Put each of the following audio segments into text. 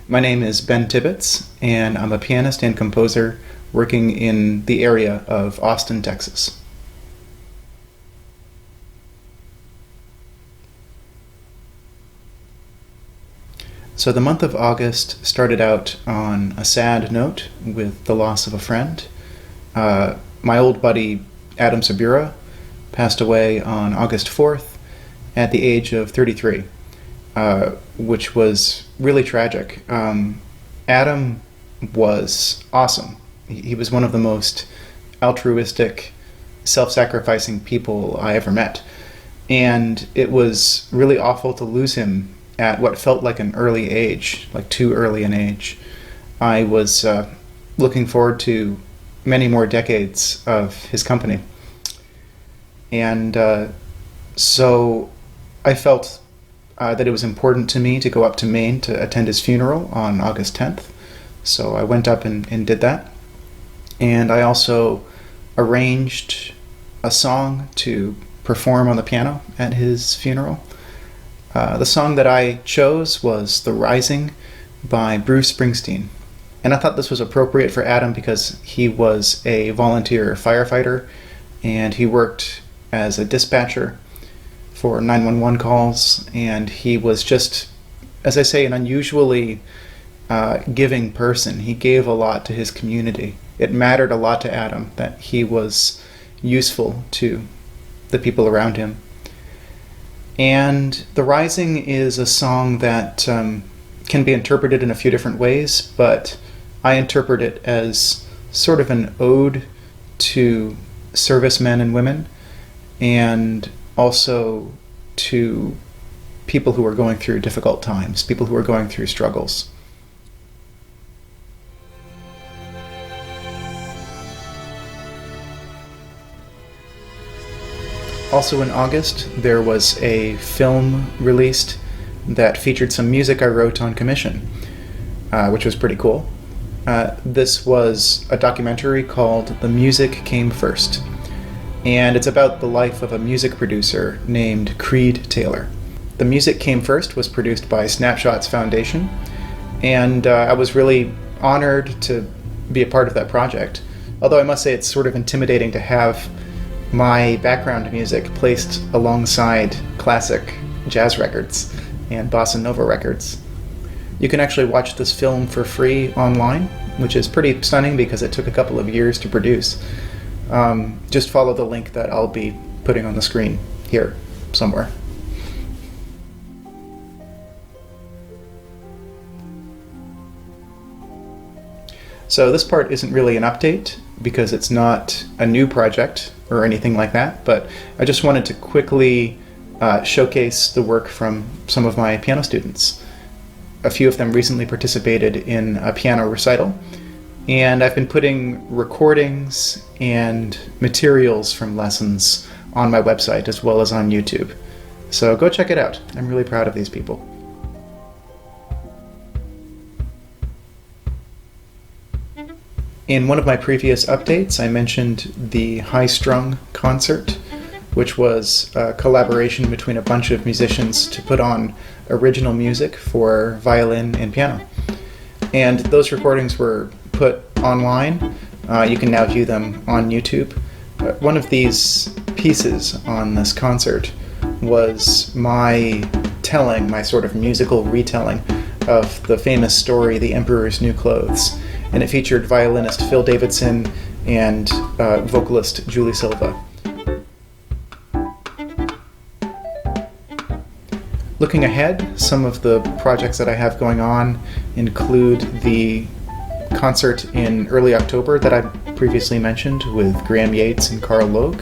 My name is Ben Tibbetts, and I'm a pianist and composer working in the area of Austin, Texas. So the month of August started out on a sad note with the loss of a friend. My old buddy Adam Zibura passed away on August 4th at the age of 33, which was really tragic. Adam was awesome. He was one of the most altruistic, self-sacrificing people I ever met. And it was really awful to lose him at what felt like an early age, like too early an age. I was looking forward to many more decades of his company. And so I felt that it was important to me to go up to Maine to attend his funeral on August 10th. So I went up and did that. And I also arranged a song to perform on the piano at his funeral. The song that I chose was The Rising by Bruce Springsteen. And I thought this was appropriate for Adam because he was a volunteer firefighter and he worked as a dispatcher for 911 calls, and he was just, as I say, an unusually giving person. He gave a lot to his community. It mattered a lot to Adam that he was useful to the people around him. And The Rising is a song that can be interpreted in a few different ways, but I interpret it as sort of an ode to servicemen and women, and also to people who are going through difficult times, people who are going through struggles. Also in August, there was a film released that featured some music I wrote on commission, which was pretty cool. This was a documentary called The Music Came First, and it's about the life of a music producer named Creed Taylor. The Music Came First was produced by Snapshots Foundation, and I was really honored to be a part of that project. Although I must say it's sort of intimidating to have my background music placed alongside classic jazz records and bossa nova records. You can actually watch this film for free online, which is pretty stunning because it took a couple of years to produce. Just follow the link that I'll be putting on the screen here somewhere. So this part isn't really an update because it's not a new project or anything like that, but I just wanted to quickly showcase the work from some of my piano students. A few of them recently participated in a piano recital, and I've been putting recordings and materials from lessons on my website as well as on YouTube. So go check it out. I'm really proud of these people. In one of my previous updates, I mentioned the High Strung concert, which was a collaboration between a bunch of musicians to put on original music for violin and piano. And those recordings were put online. You can now view them on YouTube. One of these pieces on this concert was my sort of musical retelling of the famous story, The Emperor's New Clothes. And it featured violinist Phil Davidson and vocalist Julie Silva. Looking ahead, some of the projects that I have going on include the concert in early October that I previously mentioned with Graham Yates and Carl Logue,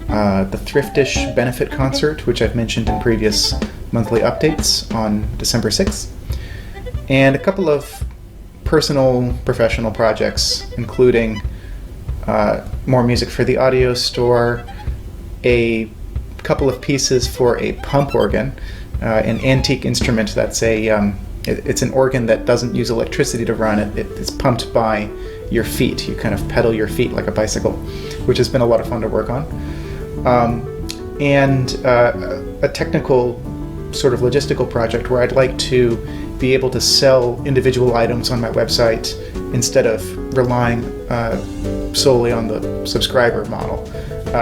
the Thriftish benefit concert, which I've mentioned in previous monthly updates on December 6th, and a couple of personal professional projects, including more music for the audio store, a couple of pieces for a pump organ, an antique instrument that's it's an organ that doesn't use electricity to run. It's pumped by your feet. You kind of pedal your feet like a bicycle, which has been a lot of fun to work on. And a technical sort of logistical project where I'd like to be able to sell individual items on my website instead of relying solely on the subscriber model.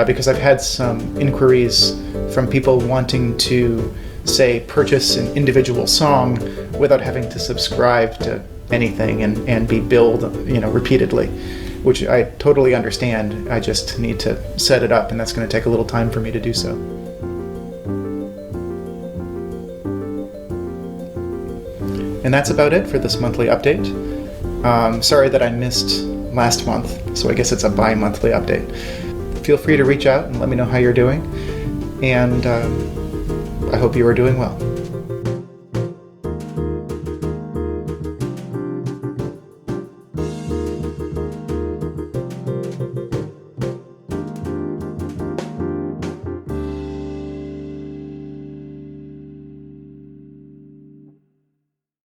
Because I've had some inquiries from people wanting to, say, purchase an individual song without having to subscribe to anything and be billed, repeatedly, which I totally understand. I just need to set it up, and that's going to take a little time for me to do so. And that's about it for this monthly update. Sorry that I missed last month, so I guess it's a bi-monthly update. Feel free to reach out and let me know how you're doing, and I hope you are doing well.